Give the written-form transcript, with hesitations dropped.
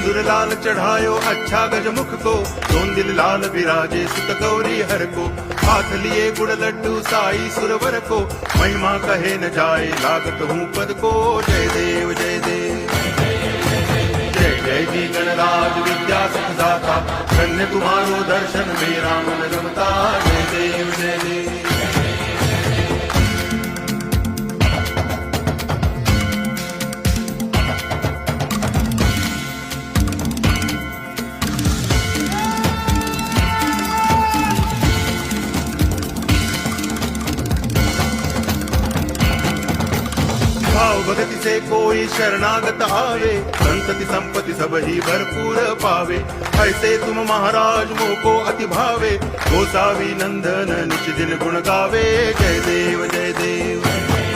सिंदूर लाल चढ़ायो अच्छा गजमुख को, दोन दिल लाल विराजे सुत गौरी हर को। हाथ लिए गुड़ लड्डू साई सुरवर को, महिमा कहे न जाए लागत हूँ पद को। जय देव जय देव जय जय जी गणराज विद्या सुखदाता, धन्य तुम्हारो दर्शन मेरा मन रमता। जय देव जय देव भाव भगति से कोई शरणागत आवे, संतति संपत्ति सब ही भरपूर पावे। ऐसे तुम महाराज मोको अति भावे, गोसावी नंदन निच दिन गुण गावे। जय देव जय देव